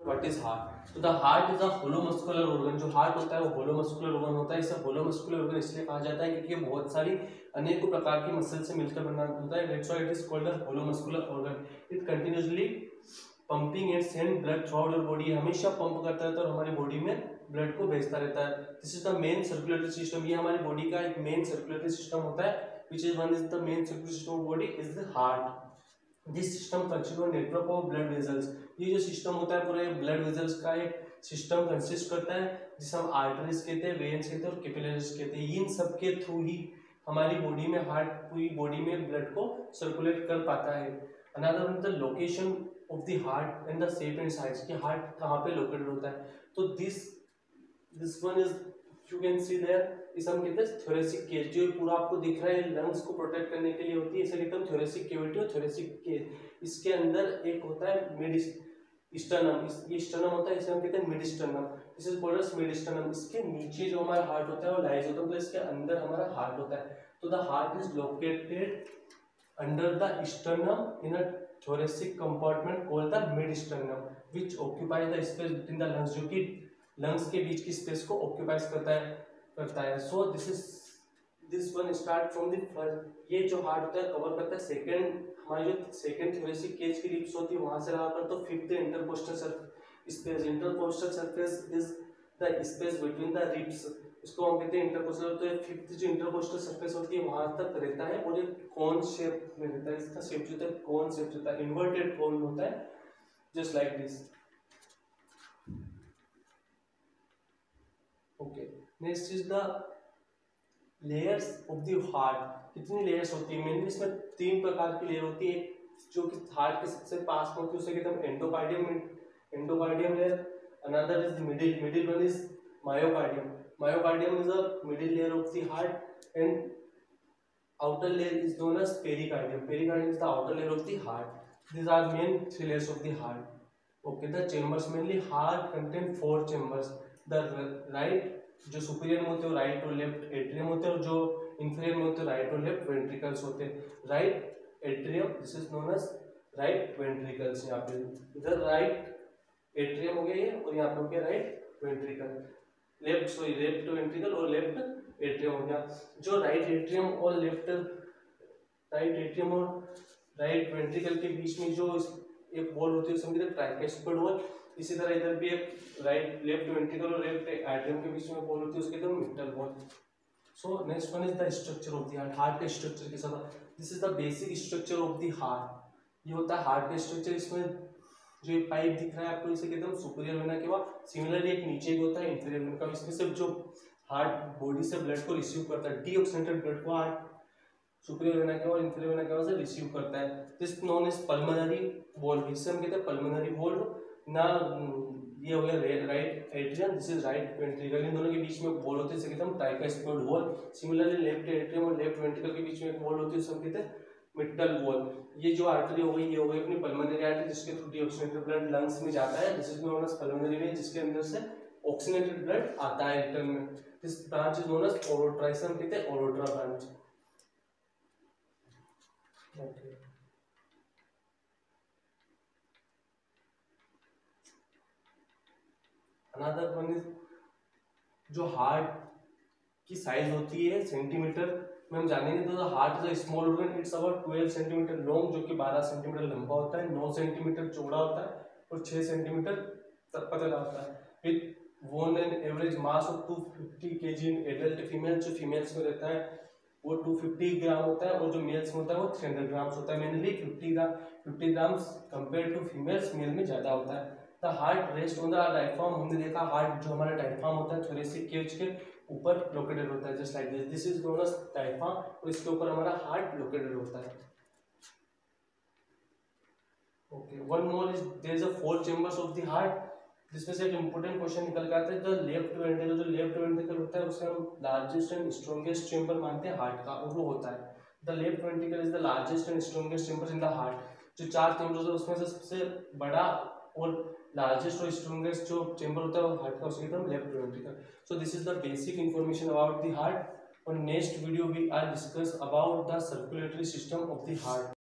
What is heart? तो the heart is a hollow muscular organ. जो heart होता है वो होलो मस्कुलर ऑर्गन होता है। इसे होलो मस्कुलर ऑर्गन इसलिए कहा जाता है क्योंकि बहुत सारी अनेकों प्रकार की मसल से मिलकर बना होता है। That's why it is called a hollow muscular organ. It continuously pumping and send blood throughout your body. हमेशा पंप करता रहता है और हमारी बॉडी में ब्लड को भेजता रहता है। This is the main circulatory system. ये हमारी बॉडी का एक मेन सर्कुलेटरी सिस्टम होता है। which is one is the main circulatory system of body is the heart. This system consists of network of blood vessels. ये जो system होता है पूरा ब्लड वेजल्स का एक सिस्टम कंसिस्ट करता है जिसे हम आर्टरीज कहते हैं, वेन्स कहते हैं और कैपिलरीज कहते हैं। इन सब के थ्रू ही हमारी बॉडी में हार्ट पूरी बॉडी में ब्लड को सर्कुलेट कर पाता है। Another one the location of the heart and the shape and size कि हार्ट कहाँ पे लोकेटेड होता है। तो this one is you can see there इसे हम कहते हैं थोरेसिक केज। जो पूरा आपको दिख रहा है लंग्स को प्रोटेक्ट करने के लिए होती है, इसे कहते हैं थोरेसिक कैविटी और थोरेसिक केज। इसके अंदर एक होता है मिड स्टर्नम। ये स्टर्नम होता है, इसे हम कहते हैं mid sternum. This is called as mid sternum. इसके नीचे जो हमारा हार्ट होता है वो लाइज होता है, तो इसके अंदर हमारा हार्ट होता है। तो the heart is located under the sternum in a thoracic compartment called the mid sternum which occupies the space between the lungs, जो कि लंग्स के बीच की स्पेस को ऑक्यूपाइज करता है। So this one start from the first. ये जो heart होता है कवर करता है सेकंड, हमारी जो सेकंड थोरेसिक केज की रिब्स होती है वहां से लगाकर तो fifth intercostal space. Intercostal surface is the space between the ribs, इसको हम कहते हैं इंटरकोस्टल। तो फिफ्थ जो इंटरकोस्टल सरफेस होती है वहां तक रहता है और ये कोन शेप में रहता है। इसका शेप जो होता है कोन शेप रहता है, इन्वर्टेड कोन होता है just like this. Okay, next is the layers of the heart. कितनी लेयर्स होती है? मेनली इसमें तीन प्रकार की लेयर होती है। जो कि हार्ट के सबसे पास में होती है उसे कहते हैं endocardium layer. Another is middle one is myocardium. Myocardium is a middle layer of the heart and outer layer is known as pericardium. Pericardium is the outer layer of the heart. These are main three layers of the heart. Okay, the chambers mainly heart contain 4 chambers. The right जो superior में होते हैं right और left atrium होते हैं और जो inferior में होते हैं राइट और लेफ्ट वेंट्रिकल्स होते हैं। Right atrium this is known as right ventricles. यहाँ पे इधर राइट एट्रियम हो गया ये और यहाँ पे हो गया राइट वेंट्रिकल। लेफ्ट वेंट्रिकल और लेफ्ट एट्रियम हो गया। जो राइट एट्रियम और राइट वेंट्रिकल के बीच में जो एक वॉल होती है उसे हम कहते हैं ट्राइकस्पिड वॉल। इसी तरह इधर भी एक लेफ्ट वेंट्रिकल और लेफ्ट एट्रियम के बीच में वॉल होती है उसके कहते हैं middle wall. So next one is the structure of the heart. Heart के स्ट्रक्चर के साथ this is the basic structure of the heart. ये होता है हार्ट का स्ट्रक्चर। इसमें जो ये पाइप दिख रहा है आपको इसे कहते हैं सुपीरियर वेना के बाद, सिमिलरली एक नीचे भी होता है इंफीरियर वेना का। इसमें से जो हार्ट बॉडी से ब्लड को रिसीव करता है, डीऑक्सीजनेटेड ब्लड को हार्ट सुपीरियर वेना के और इंफीरियर वेना के बाद से रिसीव करता है। This known is pulmonary valve. इससे हम कहते हैं पल्मोनरी वॉल्व। ना ये हो गया right atrium, this is right ventricle. इन दोनों के बीच में वॉल होती है इसे कहते हैं tricuspid wall. Similarly left atrium और लेफ्ट वेंट्रिकल के बीच में एक वॉल होती है उसे हम कहते हैं मिडल वॉल। ये जो आर्टरी हो गई ये हो गई अपनी पल्मोनरी आर्टरी जिसके थ्रू डीऑक्सीजनेटेड ब्लड लंग्स में जाता है। This is known as pulmonary vein जिसके अंदर से ऑक्सीजनेटेड ब्लड आता है रिटर्न में। This branch is known as aorta. इसे हम कहते हैं aorta branch. Okay, another one is जो हार्ट की साइज होती है सेंटीमीटर में हम जानेंगे। तो heart is a small organ. It's about 12 centimetre long जो कि 12 सेंटीमीटर लंबा होता है, 9 सेंटीमीटर चौड़ा होता है और 6 सेंटीमीटर तक पतला होता है। With one an average mass of 250 kg in adult female. जो फीमेल्स में रहता है वो 250 ग्राम होता है और जो मेल्स में होता है वो 300 ग्राम्स होता है। Mainly 50 grams compare to females, male में ज्यादा होता है। The heart rest on the diaphragm. हमने देखा हार्ट जो हमारा डायफ्राम होता है थोरेसिक केज के ऊपर लोकेटेड होता है just like this. This is known as diaphragm और इसके ऊपर हमारा हार्ट लोकेटेड होता है। Okay, one more is there is a 4 chambers of the heart. जिसमें से एक इंपॉर्टेंट क्वेश्चन निकल के आता है द लेफ्ट वेंट्रिकल। जो लेफ्ट वेंट्रिकल होता है उसे हम लार्जेस्ट एंड स्ट्रॉन्गेस्ट चेंबर मानते हैं हार्ट का और वो होता है the left ventricle is the largest and strongest chamber in the heart. जो 4 चेंबर्स है उसमें से सबसे बड़ा और लार्जेस्ट और स्ट्रॉन्गेस्ट जो चेंबर होता है वो हार्ट का उसे कहते हैं left ventricle. So this is the basic information about the heart. और next video we are discuss about the circulatory system of the heart.